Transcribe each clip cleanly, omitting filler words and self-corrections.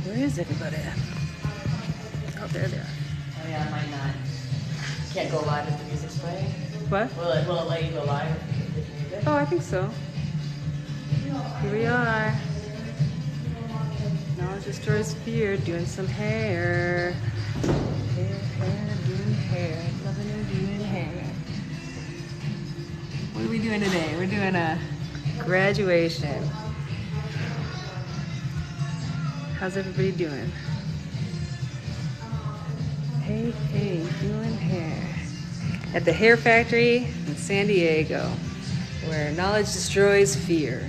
Where is everybody at? Oh, there they are. Oh yeah, I might not. Can't go live if the music's playing. What? Will it let you go live if the music? Oh, I think so. Here we are. Knowledge destroys fear, doing some hair. Doing hair. Loving and doing hair. What are we doing today? We're doing a graduation. How's everybody doing? Hey, doing hair. At the Hair Factory in San Diego, where knowledge destroys fear.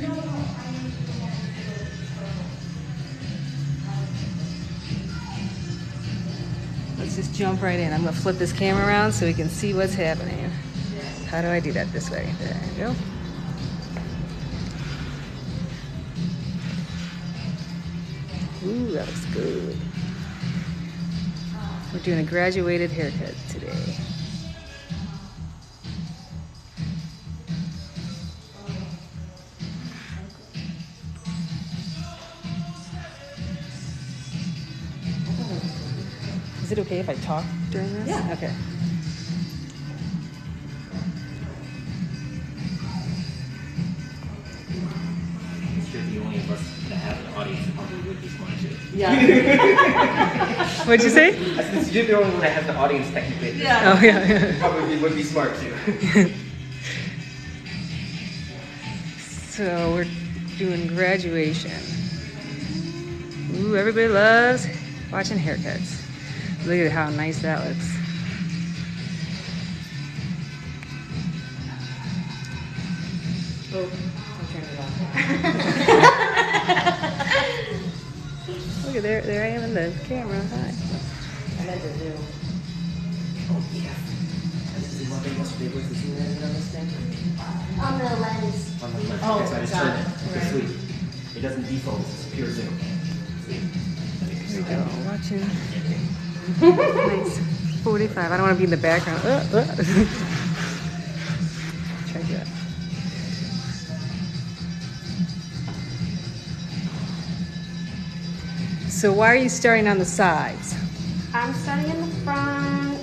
Let's just jump right in. I'm gonna flip this camera around so we can see what's happening. How do I do that this way? There you go. Ooh, that looks good. We're doing a graduated haircut today. Is it okay if I talk during this? Yeah. Okay. You're the only of us that have an audience that probably would be smart too. Yeah. What'd you say? I said, since you're the only one that has the audience technically, Yeah. Oh, yeah. probably would be smart too. So we're doing graduation. Ooh, everybody loves watching haircuts. Look at how nice that looks. Oh, I'm turning it off. Look at there I am in the camera. Hi. I meant to zoom. Oh yeah. This is what they yesterday was the zoom in on this thing. On the lens. On the left. Oh, Yes, I just got turned it. it. Okay, Right. sweet. It doesn't default. It's pure zoom. Sweet. Here we go. Watching. Nice. 45. I don't want to be in the background. Check that. So why are you starting on the sides? I'm starting in the front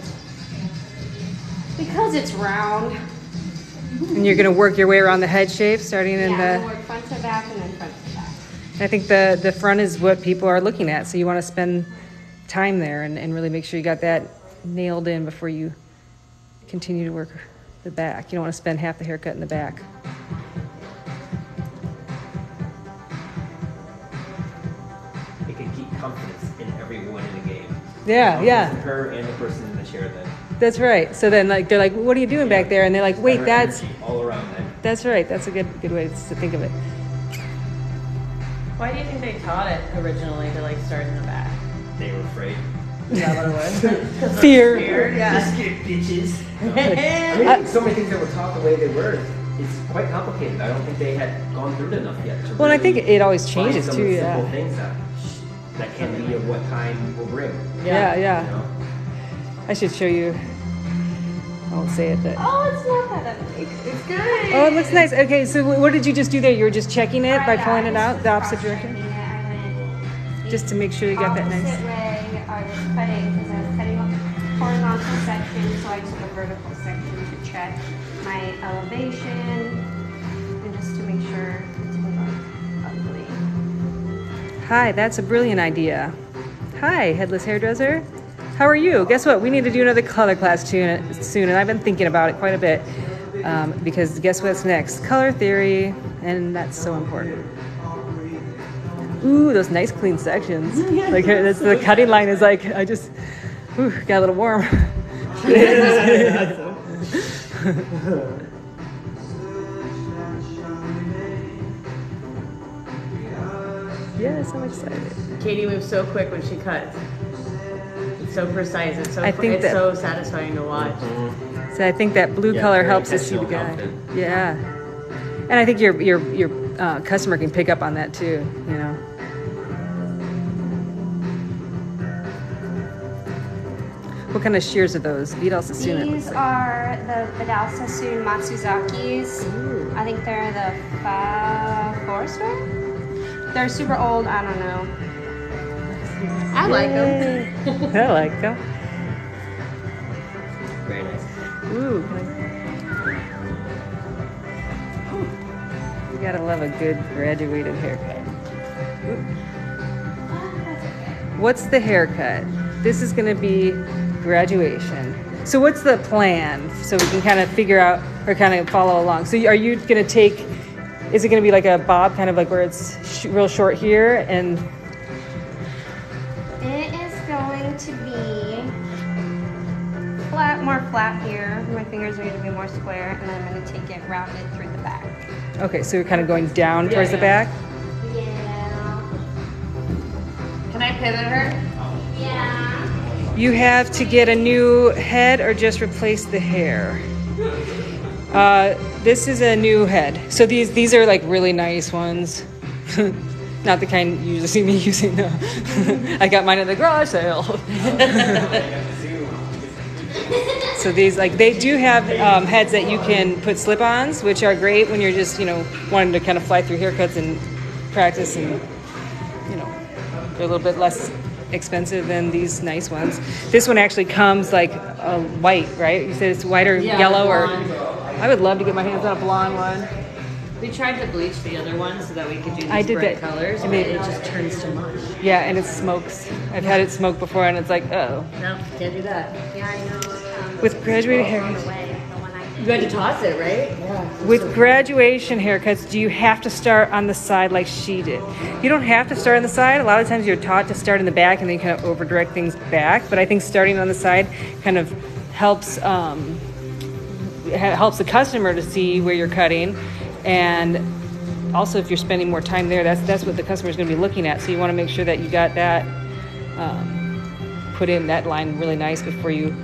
because it's round. And you're going to work your way around the head shape, starting in Yeah, I'm the... gonna work front to back and then front to back. I think the front is what people are looking at, so you want to spend time there and really make sure you got that nailed in before you continue to work the back. You don't want to spend half the haircut in the back. It can keep confidence in everyone in the game. Yeah, Confidence yeah. in her and the person in the chair then. That's right. So then like they're like, what are you doing back there? And they're like, wait, Better that's energy all around then. that's right. That's a good way to think of it. Why do you think they taught it originally to like start in the back? They were afraid. Is that what it was? 'Cause Fear. they're scared, yeah. scared bitches. I mean, so many things that were taught the way they were. It's quite complicated. I don't think they had gone through it enough yet. To Well, and I think really it always find changes some too. Simple Yeah. things that can be of what time will bring. Yeah, yeah. You know? I should show you. I won't say it, but. Oh, it's not that ugly. It's good. Oh, it looks nice. Okay, so what did you just do there? You were just checking it by Yeah, pulling it I out was the opposite cross-checking direction? it. I went Just to make sure you got that nice. opposite way I was cutting because I was cutting a horizontal section, so I took a vertical section to check my elevation and just to make sure it didn't look ugly. Hi, that's a brilliant idea. Hi, headless hairdresser. How are you? Guess what? We need to do another color class soon, and I've been thinking about it quite a bit because guess what's next? Color theory, and that's so important. Ooh, those nice clean sections. Like that's, the cutting line is like I just got a little warm. Yes, I'm excited. Katie moves so quick when she cuts. It's so precise. It's so I think that- satisfying to watch. So I think that blue Yeah, color very helps us see the intentional, guy. confident. Yeah. And I think your customer can pick up on that too, you know. What kind of shears are those? Vidal Sassoon. it looks These like. are the Vidal Sassoon Matsuzakis. I think they're the Forester. They're super old. I don't know. I like them. I like them. Very nice. Ooh. You gotta love a good graduated haircut. Ooh. What's the haircut? This is gonna be graduation. So what's the plan? So we can kind of figure out or kind of follow along. So are you gonna take, is it gonna be like a bob, kind of like where it's real short here and It is going to be flat, more flat here. My fingers are going to be more square, and then I'm going to take it rounded through the back. okay, so you're kind of going down towards the back? Yeah. Can I pivot her? Yeah. You have to get a new head or just replace the hair. This is a new head. So these are like really nice ones. Not the kind you usually see me using. No. I got mine at the garage sale. So these, like, they do have heads that you can put slip-ons, which are great when you're just, you know, wanting to kind of fly through haircuts and practice, and, you know, they're a little bit less expensive than these nice ones. This one actually comes like white, right? You said it's white or Yeah, yellow, or blonde. I would love to get my hands on a blonde one. We tried to bleach the other one so that we could do these I did bright that. colors, I but made- it just turns to mush. Yeah, and it smokes. I've had it smoke before, and it's like, oh. No, can't do that. Yeah, I know. With graduated hair, Away, the one I You had to toss it, right? Yeah. with graduation haircuts, do you have to start on the side like she did? You don't have to start on the side. A lot of times you're taught to start in the back, and then you kind of over direct things back. But I think starting on the side kind of helps helps the customer to see where you're cutting, and also if you're spending more time there, that's what the customer is going to be looking at. So you want to make sure that you got that put in that line really nice before you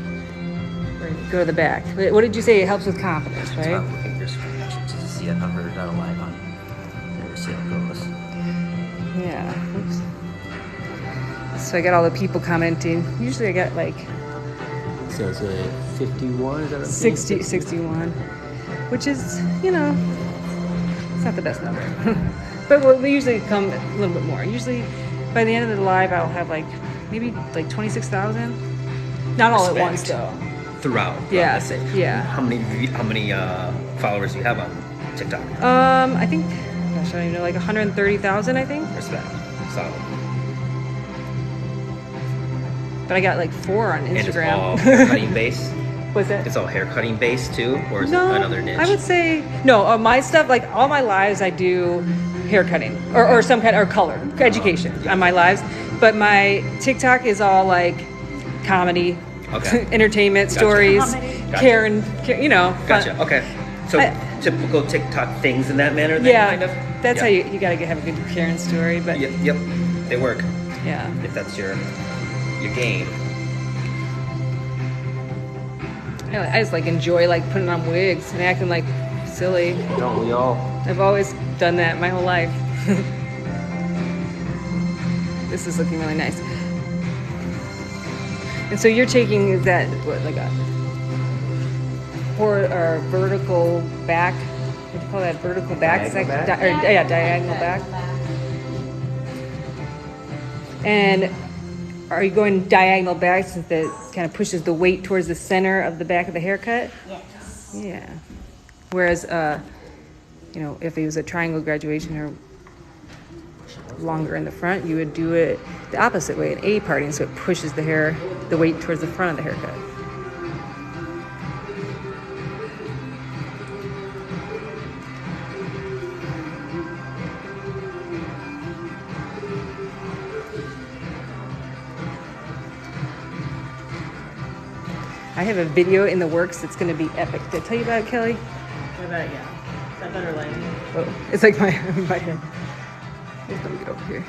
go to the back. What did you say? It helps with confidence, That's why right? I'm looking for screenshots to see it. I've heard that live on their sale goes. Yeah. Oops. So I got all the people commenting. Usually I got like So it's a 51, is that what I'm 60, 61, which is, you know, it's not the best number. But we usually come a little bit more. Usually by the end of the live, I'll have like maybe like 26,000. Not all at once Respect. though. Throughout. Yeah, let's say. yeah. How many followers do you have on TikTok? I think, gosh, I don't even know, like 130,000, I think. Respect. Solid. But I got like 4 on And it's Instagram. all hair cutting based. What's that? It's all hair cutting based too, or is No, it another niche? I would say no. My stuff, like all my lives, I do hair cutting or some kind or color education on my lives. But my TikTok is all like comedy, Okay. entertainment, Gotcha. stories, Gotcha. Karen, you know. Gotcha. fun- Okay. So I- typical TikTok things in that manner. Then, Yeah, Kind of. that's Yeah. how you gotta have a good Karen story. But Yep. Yep. They work yeah. if that's your game. I just like enjoy like putting on wigs and acting like silly. Don't we all? I've always done that my whole life. This is looking really nice. And so you're taking, is that what, like a or vertical back? What do you call that? Vertical back? Diagonal section? back? Yeah, diagonal back. And are you going diagonal back since that kind of pushes the weight towards the center of the back of the haircut? Yes. Yeah. Whereas, you know, if it was a triangle graduation or longer in the front, you would do it the opposite way, an A parting, so it pushes the hair, the weight towards the front of the haircut. I have a video in the works that's going to be epic. Did I tell you about it, Kelly? What about, yeah. Is that better lighting? Oh, it's like my head. Just let me get over here.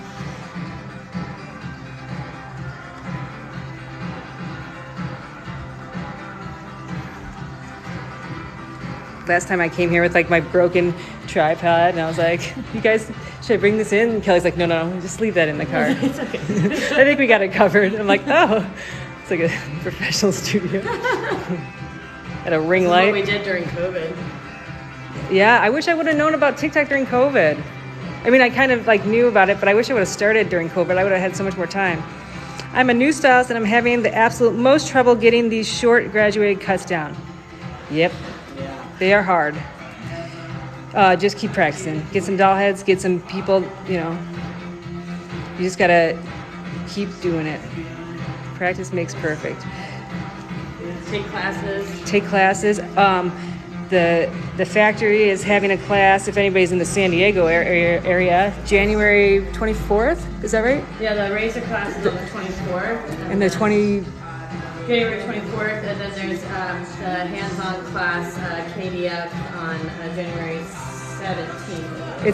last time I came here with like my broken tripod, and I was like, "You guys, should I bring this in?" And Kelly's like, "No, just leave that in the car." It's okay. I think we got it covered. I'm like, "Oh, it's like a professional studio." At a ring This is light. what we did during COVID. Yeah, I wish I would have known about TikTok during COVID. I mean, I kind of like knew about it, but I wish I would have started during COVID. I would have had so much more time. I'm a new stylist and I'm having the absolute most trouble getting these short graduated cuts down. Yep, they are hard. Just keep practicing. Get some doll heads, get some people, you know. You just gotta keep doing it. Practice makes perfect. Take classes. Take classes. The factory is having a class, if anybody's in the San Diego area, January 24th, is that right? Yeah, the razor class is on the 24th. And the 20, January 24th, and then there's the hands-on class, KDF, on January 17th.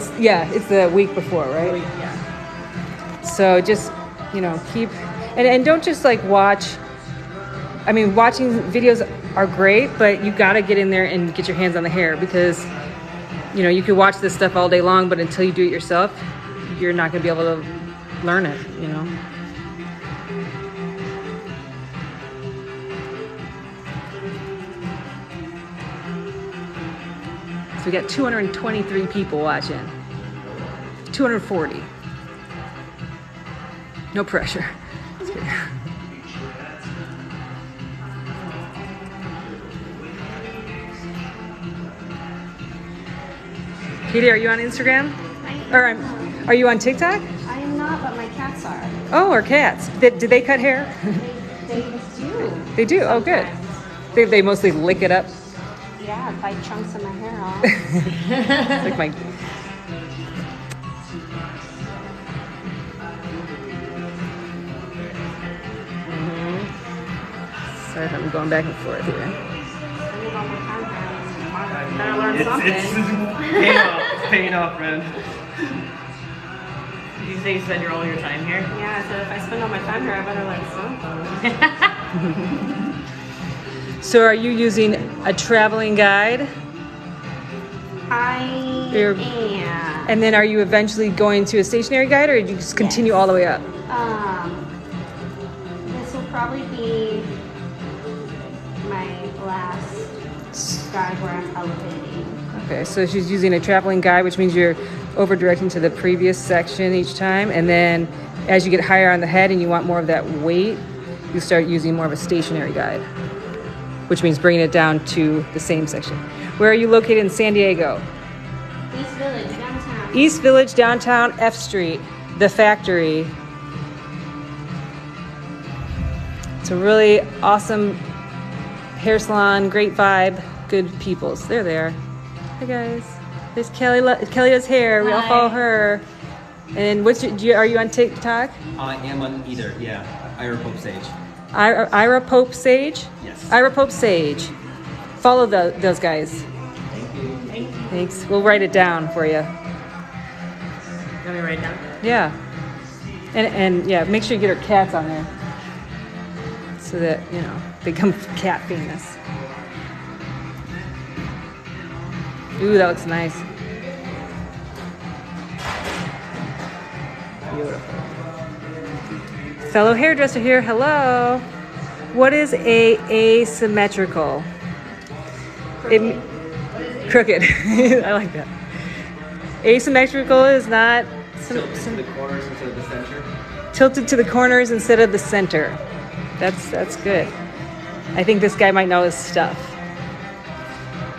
it's the week before, right? Yeah. So just, you know, keep, and don't just like watch. I mean, watching videos are great, but you gotta get in there and get your hands on the hair, because, you know, you can watch this stuff all day long, but until you do it yourself, you're not gonna be able to learn it, you know? So we got 223 people watching. 240. No pressure. Just kidding. Katie, are you on Instagram? Or are you on TikTok? I am not, but my cats are. Oh, or cats. Did they cut hair? They do. They do? Oh, good. They mostly lick it up. Yeah, bite chunks of my hair off. It's like my... Sorry if I'm going back and forth here. Spending all my time here. Better learn something. It's paying off, friend. Did you say you spend all your time here? Yeah, so if I spend all my time here, I better learn something. So are you using a traveling guide? I You're- am. And then are you eventually going to a stationary guide, or do you just continue all the way up? This will probably be my last guide where I'm elevating. Okay, so she's using a traveling guide, which means you're over directing to the previous section each time, and then as you get higher on the head and you want more of that weight, you start using more of a stationary guide, which means bringing it down to the same section. Where are you located in San Diego? East Village, downtown. East Village, downtown, F Street, the factory. It's a really awesome hair salon, great vibe, good peoples. They're there. Hi guys. There's Kelly. Kelly does hair. We all Hi. follow her. And are you on TikTok? I am on either, yeah. Ira Pope Sage. Ira Pope Sage? Yes. Ira Pope Sage. Follow those guys. Thank you. Thanks. We'll write it down for you. Let me write down. Yeah. And yeah, make sure you get her cats on there. So that, you know, they become cat famous. Ooh, that looks nice. Beautiful. Fellow hairdresser here, hello. What is asymmetrical? Crooked. I like that. Asymmetrical is not Tilted to the corners instead of the center. tilted to the corners instead of the center. That's good. I think this guy might know his stuff.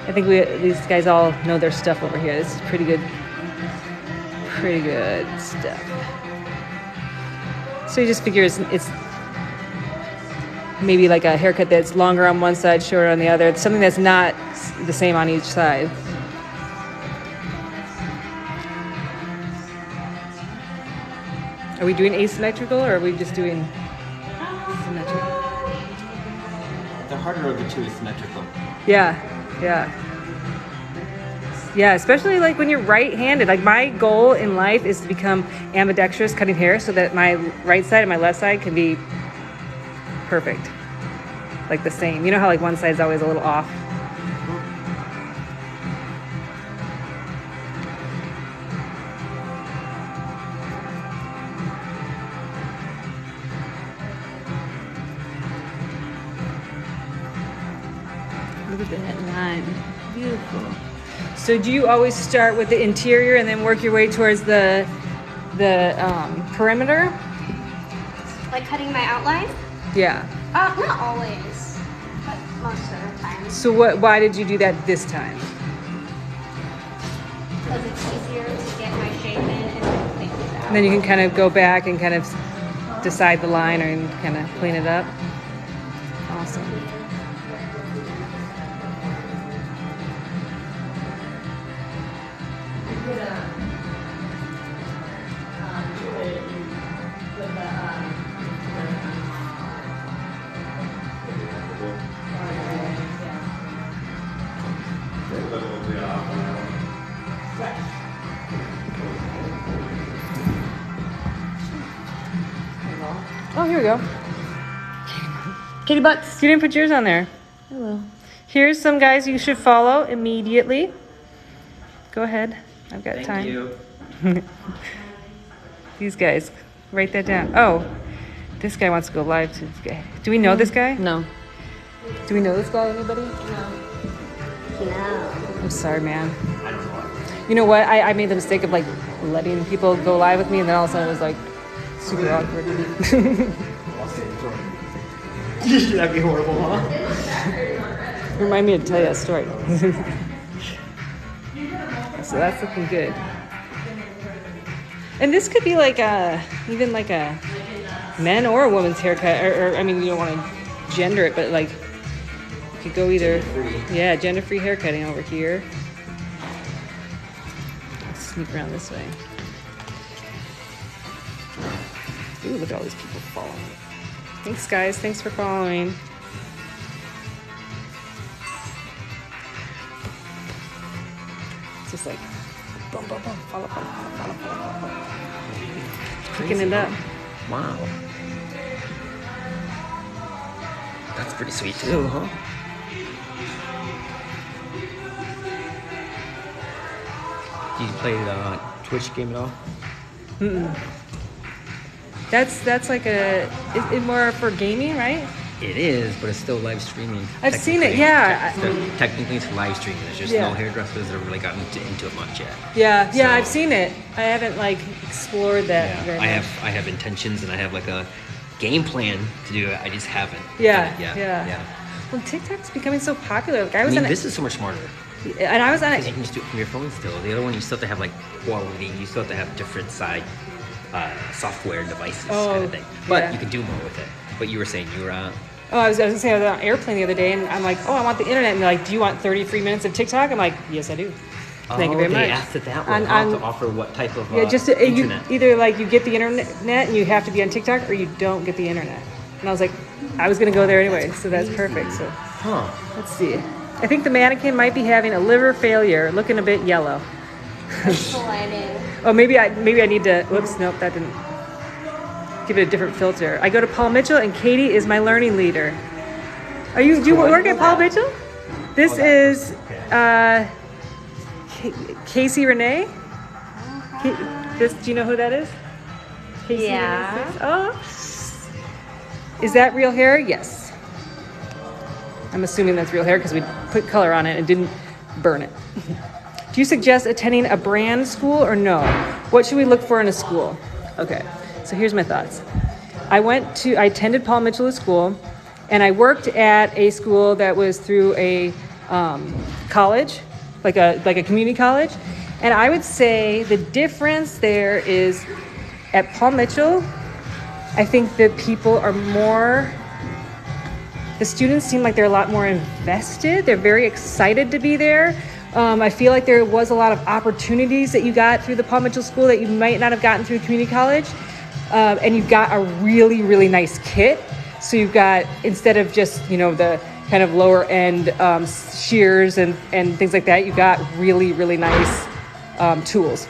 I think these guys all know their stuff over here. This is pretty good stuff. So you just figure it's maybe like a haircut that's longer on one side, shorter on the other. It's something that's not the same on each side. Are we doing asymmetrical, or are we just doing symmetrical? The harder of the two is symmetrical. Yeah. Yeah, especially like when you're right-handed. Like my goal in life is to become ambidextrous cutting hair so that my right side and my left side can be perfect. Like the same. You know how like one side's always a little off? Look at that line. Beautiful. So do you always start with the interior and then work your way towards the perimeter? Like cutting my outline? Yeah. Not always, but most of the time. So why did you do that this time? Because it's easier to get my shape in and then think it out. And then you can kind of go back and kind of decide the line or kind of clean it up. Awesome. Oh, here we go. Kitty butts. You didn't put yours on there. Hello. Here's some guys you should follow immediately. Go ahead. I've got time. you. These guys. Write that down. Oh, this guy wants to go live to this guy. Do we know this guy? No. Do we know this guy? Anybody? No. I'm sorry, man. I don't know. You know what? I made the mistake of like letting people go live with me, and then all of a sudden it was like super awkward. That'd be horrible, huh? Remind me to tell you a story. So that's looking good. And this could be like even like a men or a woman's haircut, or I mean, you don't want to gender it, but like you could go either. Yeah, gender-free haircutting over here. Let's sneak around this way. Ooh, look at all these people following. Thanks, guys. Thanks for following. It's just like boom, boom, boom, follow, follow, follow, follow, follow. Picking it up. Wow. That's pretty sweet too, huh? Do you play the Twitch game at all? That's like is more for gaming, right? It is, but it's still live streaming. I've seen it, technically. yeah. Technically, it's live streaming. There's just Yeah. no hairdressers that have really gotten into it much yet. Yeah, So- I've seen it. I haven't like explored that very I much. have intentions and I have like a game plan to do it. I just haven't. Yeah, done it yet. yeah. Well, TikTok's becoming so popular. Like I I was mean, on this is so much smarter and I was on because you it. can just do it from your phone still. The other one, you still have to have like quality. You still have to have different side software devices kind of thing. But yeah. you can do more with it. But you were saying you were I was gonna say I was on an airplane the other day, and I'm like, oh, I want the internet. And they're like, do you want 33 minutes of TikTok? I'm like, yes, I do. Thank you very much. They asked it that way. On- How on- to offer what type of Yeah, just you internet? either like you get the internet and you have to be on TikTok, or you don't get the internet. And I was like, I was gonna go there anyway, so that's perfect. So Huh. let's see. I think the mannequin might be having a liver failure, looking a bit yellow. That's the lighting. Oh, maybe I need to. Whoops, nope, that didn't. Give it a different filter. I go to Paul Mitchell, and Katie is my learning leader. Do you work at Paul Mitchell? This is Casey Renee. Do you know who that is? Casey Yeah. Renee Six? Oh. Is that real hair? Yes. I'm assuming that's real hair because we put color on it and didn't burn it. Do you suggest attending a brand school or no? What should we look for in a school? Okay, so here's my thoughts. I attended Paul Mitchell School, and I worked at a school that was through a college, like a community college. And I would say the difference there is at Paul Mitchell, I think that people are more, the students seem like they're a lot more invested. They're very excited to be there. I feel like there was a lot of opportunities that you got through the Paul Mitchell School that you might not have gotten through community college. And you got a really, really nice kit. So you've got, instead of just, the kind of lower end shears and things like that, you got really, really nice tools.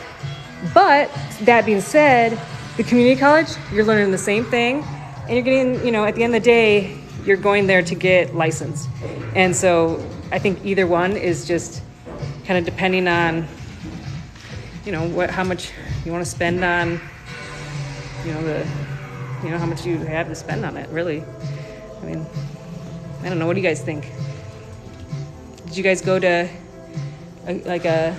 But that being said, the community college, you're learning the same thing, and you're getting, at the end of the day, you're going there to get licensed. And so I think either one is just kind of depending on, how much you want to spend on, how much you have to spend on it, really. I mean, I don't know. What do you guys think? Did you guys go to a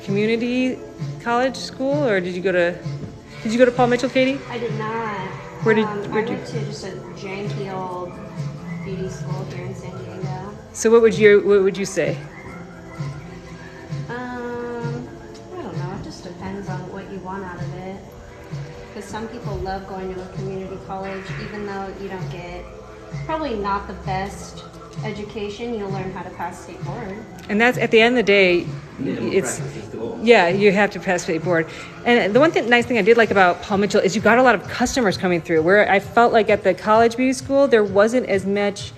community college school, or did you go to Paul Mitchell, Katie? I did not. Where'd you- I went to just a janky old beauty school here in San Diego. So what would you say? I don't know. It just depends on what you want out of it. Because some people love going to a community college, even though you don't get probably not the best education. You'll learn how to pass state board. And that's at the end of the day, it's yeah, you have to pass state board. And the nice thing I did like about Paul Mitchell is you got a lot of customers coming through. Where I felt like at the college beauty school there wasn't as much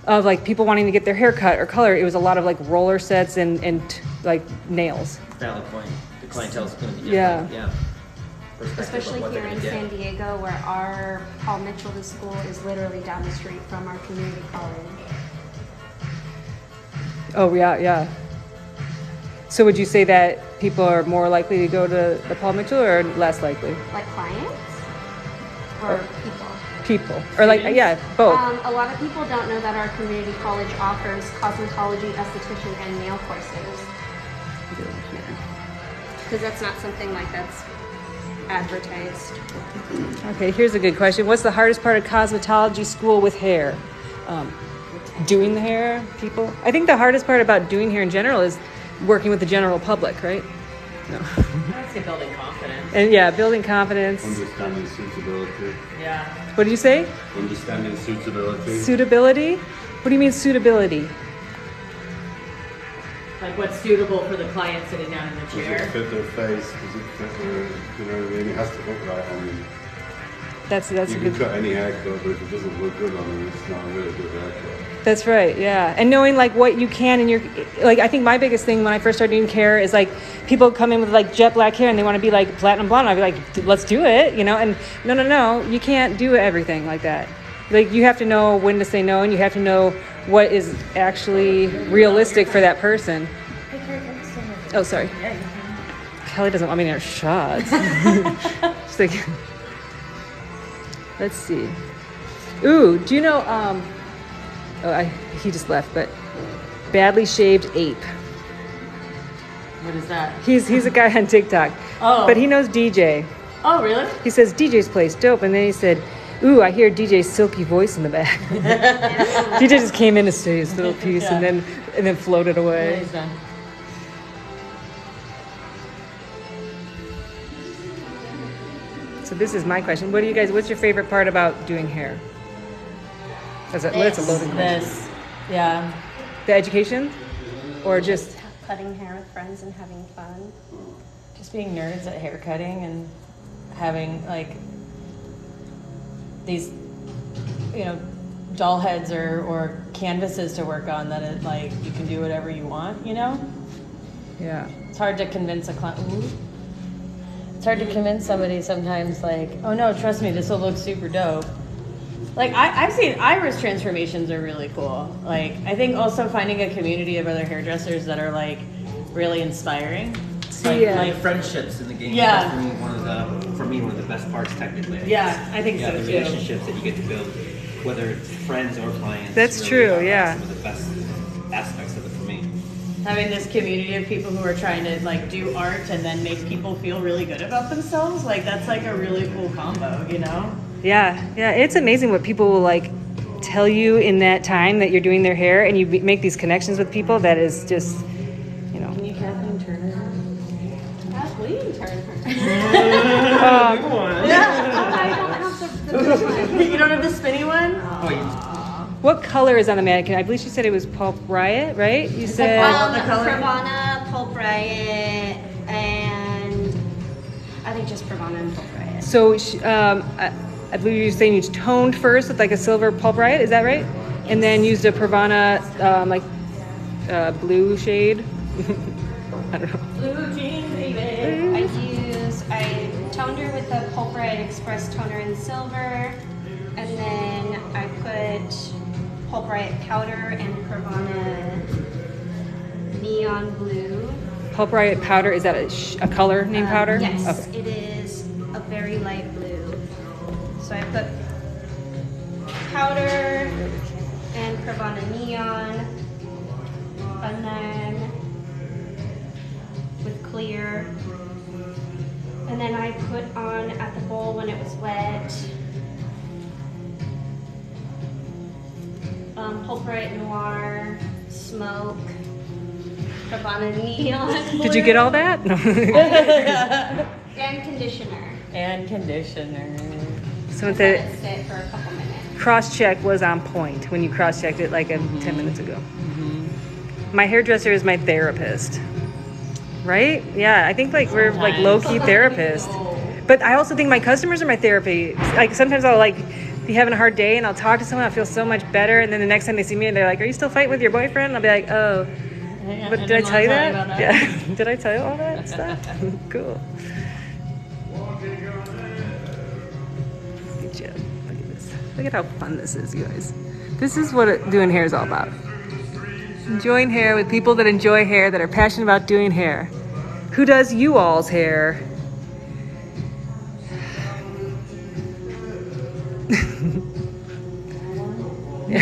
of like people wanting to get their hair cut or color. It was a lot of like roller sets and like nails. Valid point. The clientele's going to be Yeah. different. Yeah. Perspective of Especially what they're here in gonna San get. Diego, where our Paul Mitchell the school is literally down the street from our community college. Oh yeah, yeah. So would you say that people are more likely to go to the Paul Mitchell or less likely? Like clients or people? People or like yeah, both. A lot of people don't know that our community college offers cosmetology, esthetician, and nail courses. Because that's not something like that's advertised. Okay, here's a good question. What's the hardest part of cosmetology school with hair? Doing the hair, people? I think the hardest part about doing hair in general is working with the general public, right? No. I'd say building confidence. And yeah, building confidence. Understanding suitability. Yeah. What did you say? Understanding suitability. Suitability? What do you mean suitability? Like what's suitable for the client sitting down in the Does it chair. fit their face? Does it fit their, you know what I mean? It has to look right on them. That's a You can good. cut any haircut, but if it doesn't look good on them, it's not a really good haircut. That's right, yeah. And knowing like what you can in your like I think my biggest thing when I first started doing hair is like people come in with like jet black hair and they want to be like platinum blonde. I'd be like, let's do it, you know, and no, you can't do everything like that. Like you have to know when to say no and you have to know what is actually realistic for that person. Oh, sorry. Kelly doesn't want me near shots. She's like, let's see. Ooh, do you know, he just left, but Badly Shaved Ape. What is that? He's a guy on TikTok. Oh. But he knows DJ. Oh, really? He says, DJ's place, dope. And then he said, ooh, I hear DJ's silky voice in the back. DJ just came in to say his little piece Yeah. and then floated away. He's done. So this is my question. What's your favorite part about doing hair? That's a loaded question. This. Yeah. The education? Or just, Cutting hair with friends and having fun. Just being nerds at hair cutting and having like these, you know, doll heads or canvases to work on that it like you can do whatever you want, you know? yeah. It's hard to convince a client. It's hard to convince somebody sometimes like, oh no, trust me, this will look super dope. Like I've seen iris transformations are really cool. Like I think also finding a community of other hairdressers that are like really inspiring. Like, Yeah. like friendships in the game. Yeah. That's one of the best parts technically. I Yeah, guess. I think yeah, so, the too. relationships that you get to build, whether it's friends or clients. That's really true, are yeah. Some of the best aspects of it for me. Having this community of people who are trying to like do art and then make people feel really good about themselves, like that's like a really cool combo, you know? Yeah, it's amazing what people will like tell you in that time that you're doing their hair and you make these connections with people that is just, you know. Can you Kathleen Turner? Kathleen turned her. Oh, I don't have the big one. You don't have the spinny one? what color is on the mannequin? I believe she said it was Pulp Riot, right? You said the color. Pravana, Pulp Riot, and I think just Pravana and Pulp Riot. so. I believe you were saying you toned first with like a silver Pulp Riot. Is that right? And then used a Pravana blue shade. I don't know. Blue jeans, baby. I toned her with the Pulp Riot Express toner in silver, and then I put Pulp Riot powder and Pravana neon blue. Pulp Riot powder. Is that a color named powder? Yes, Okay. it is a very light blue. So I put powder and Pravana neon, and then Ultralight Noir, Smoke, put on a neon. Did you get all that? No. And conditioner. And conditioner. So Let the it sit for a couple minutes. cross check was on point when you cross checked it like 10 minutes ago. My hairdresser is my therapist. Right? Yeah, I think like we're like low key therapists. But I also think my customers are my therapy. Like sometimes I'll like be having a hard day and I'll talk to someone, I feel so much better, and then the next time they see me and they're like, "Are you still fighting with your boyfriend?" I'll be like, "Oh, but did I tell you that?" Yeah. Did I tell you all that stuff? Cool. Good job. Look at this. Look at how fun this is, you guys. This is what doing hair is all about. Enjoying hair with people that enjoy hair, that are passionate about doing hair. Who does you all's hair?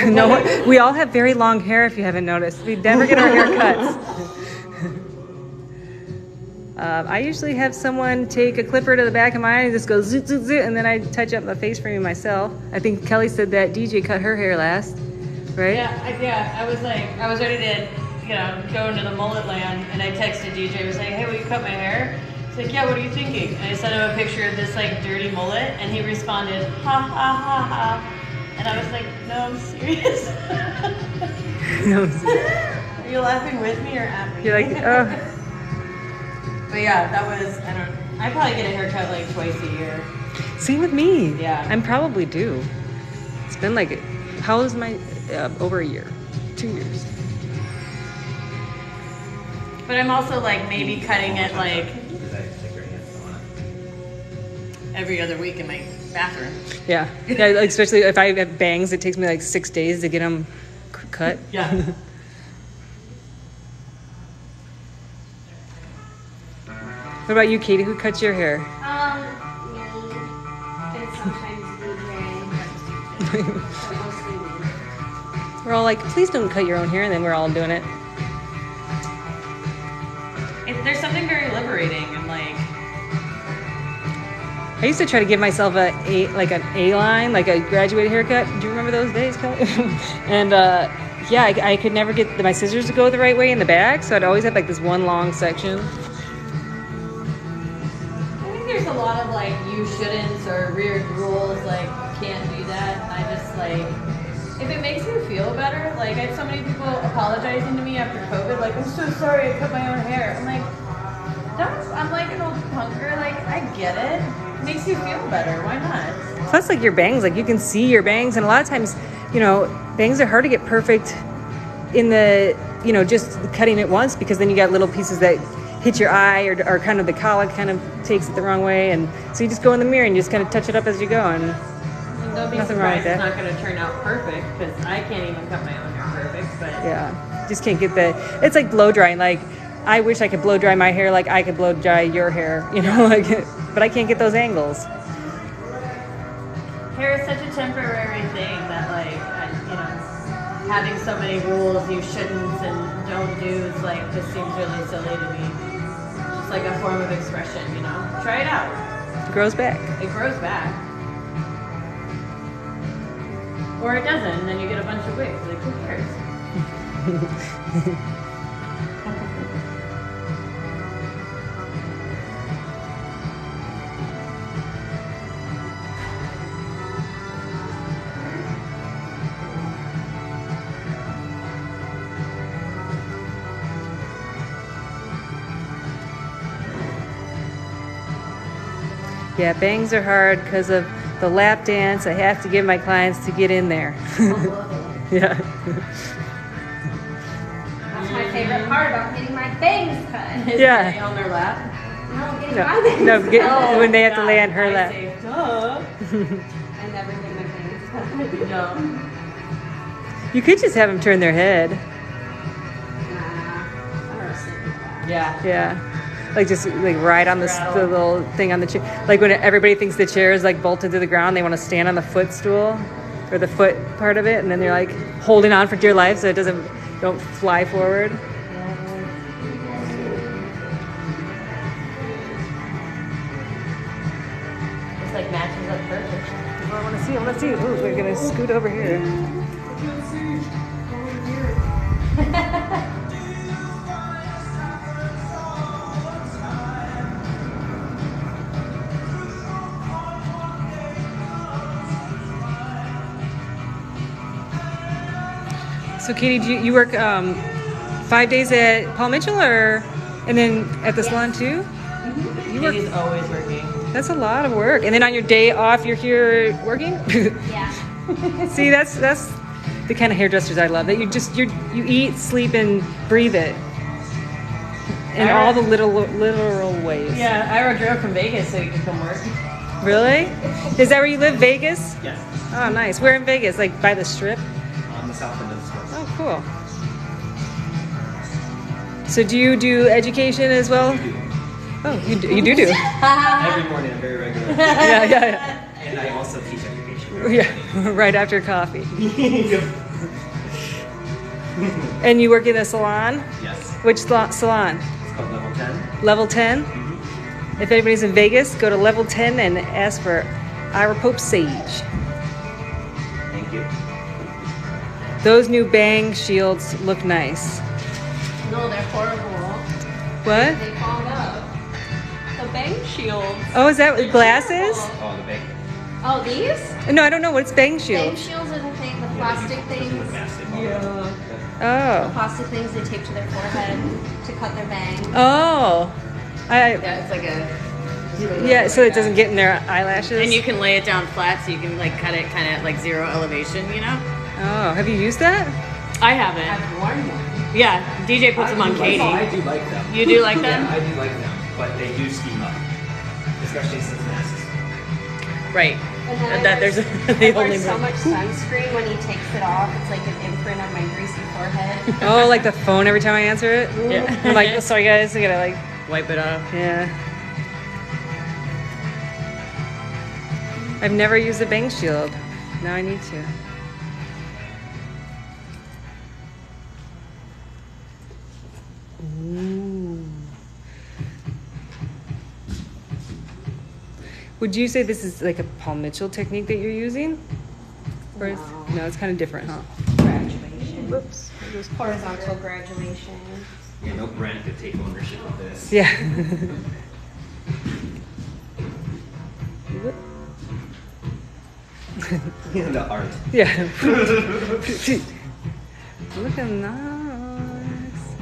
No, we all have very long hair if you haven't noticed. We never get our hair cuts. I usually have someone take a clipper to the back of my eye and just go zoot, zoot, zoot, and then I touch up my face framing myself. I think Kelly said that DJ cut her hair last, right? Yeah, I was ready to, go into the mullet land, and I texted DJ, I was like, "Hey, will you cut my hair?" He's like, "Yeah, what are you thinking?" And I sent him a picture of this like dirty mullet, and he responded, "Ha ha ha ha." And I was like, "No, I'm serious." No. Are you laughing with me or at me? You're like, oh. But yeah, that was, I probably get a haircut like twice a year. Same with me. Yeah. I'm probably due. It's been like, how is my, over a year, 2 years. But I'm also like maybe cutting it like every other week in my bathroom. Yeah, yeah. Like, especially if I have bangs, it takes me like 6 days to get them cut. Yeah. What about you, Katie? Who cuts your hair? Me and sometimes DJ, but mostly me. We're all like, please don't cut your own hair, and then we're all doing it. There's something very liberating and like. I used to try to give myself an A line, like a graduated haircut. Do you remember those days, Kelly? And yeah, I could never get my scissors to go the right way in the back, so I'd always have like this one long section. I think there's a lot of like you shouldn'ts or weird rules, like you can't do that. I just like, if it makes you feel better, like I had so many people apologizing to me after COVID, like, "I'm so sorry I cut my own hair." I'm like, I'm like an old punker, like I get it. It makes you feel better, why not? Plus, like your bangs, like you can see your bangs, and a lot of times, bangs are hard to get perfect in the, just cutting it once, because then you got little pieces that hit your eye, or kind of the colic kind of takes it the wrong way, and so you just go in the mirror and you just kind of touch it up as you go, and Don't be nothing wrong surprised with it's that. not going to turn out perfect, because I can't even cut my own hair perfect, but Yeah, just can't get it's like blow drying. Like, I wish I could blow dry my hair like I could blow dry your hair, like, but I can't get those angles. hair is such a temporary thing that like, having so many rules you shouldn't and don't do's like just seems really silly to me. Just like a form of expression, Try it out. It grows back. It grows back. Or it doesn't, and then you get a bunch of wigs. Like, who cares? Yeah, bangs are hard because of the lap dance I have to give my clients to get in there. Yeah. That's my favorite part about getting my bangs cut. Is Yeah. it on their lap? No, getting No, my bangs no, cut. when they have to God, lay on her I lap. say, duh. I never get my bangs cut. No. You could just have them turn their head. Nah, I'm gonna sit with that. Yeah. Yeah. Like just like right on the little thing on the chair. Like when everybody thinks the chair is like bolted to the ground, they want to stand on the footstool or the foot part of it, and then they're like holding on for dear life so it don't fly forward. It's like matches up perfect. I want to see. Ooh, we're gonna scoot over here. So Katie, you work 5 days at Paul Mitchell, and then at the salon too? You work. Katie's always working. That's a lot of work. And then on your day off, you're here working. Yeah. See, that's the kind of hairdressers I love. That you eat, sleep, and breathe it in all the literal ways. Yeah, Ira drove from Vegas so you could come work. Really? Is that where you live, Vegas? Yes. Oh, nice. Where in Vegas? Like by the Strip? On the south end of the store. Oh, cool. So do you do education as well? You do. Oh, you do. Every morning, I'm very regular. Yeah. And I also teach education. Yeah, right after coffee. And you work in a salon? Yes. Which salon? It's called Level 10. Level 10? If anybody's in Vegas, go to Level 10 and ask for Ira Pope Sage. Thank you. Those new bang shields look nice. No, they're horrible. What? They clog up. The bang shields. Oh, is that what glasses? Oh, the big. Oh, these? No, I don't know. What's bang Bang shield? shields are the thing, the plastic things. Oh. Plastic things they tape to their forehead to cut their bangs. Oh. Yeah, it's like a. Yeah, so it doesn't get in their eyelashes. And you can lay it down flat so you can like cut it kind of like 0 elevation, you know? Oh, have you used that? I haven't. I've worn them. Yeah, DJ puts them on Katie. I do like them. You do like them? Yeah, I do like them, but they do steam up, especially since masks. Right. And then That there's I the wear only so room. much sunscreen when he takes it off. It's like an imprint on my greasy forehead. Oh, like the phone every time I answer it? Yeah. I'm like, oh, sorry guys, I gotta like, Wipe it off. yeah. I've never used a bang shield. Now I need to. Ooh. Would you say this is like a Paul Mitchell technique that you're using? Or is, no, it's kind of different, huh? Graduation. Whoops. Horizontal graduation. Yeah, no brand could take ownership of this. Yeah. The art. Yeah. Looking nice.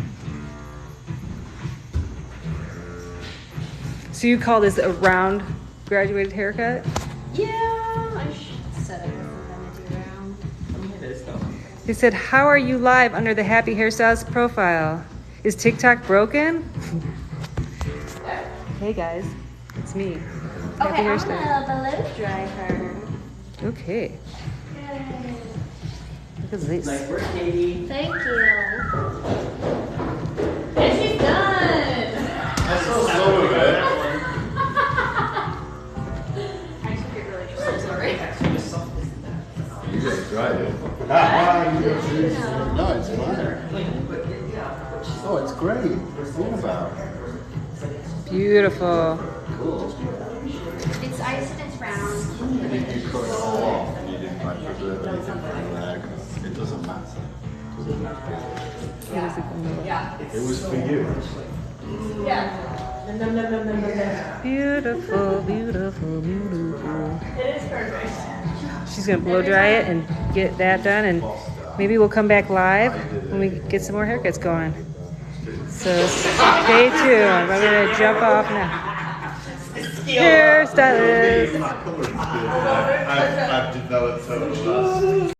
So you call this a round graduated haircut? Yeah, I said I wasn't gonna do round. It is though. He said, "How are you live under the Happy Hairstyles profile? Is TikTok broken?" Hey guys, it's me. Happy Okay, I'm Hairstyle. gonna blow dry her. Okay. Look at this. Nice work, Katie. Thank you. And she's done! That's so slow of it. I took it really short, sorry. You just tried it. No, it's fine. Oh, it's great. Think about it. Beautiful. It's iced and it's round. And if you cut it all off and you didn't like preserve anything from the haircut, it doesn't matter. It was for you. Beautiful, beautiful, beautiful. It is perfect. She's gonna blow dry it and get that done, and maybe we'll come back live when we get some more haircuts going. So stay tuned. I'm gonna jump off now. Hairstylist. I've developed so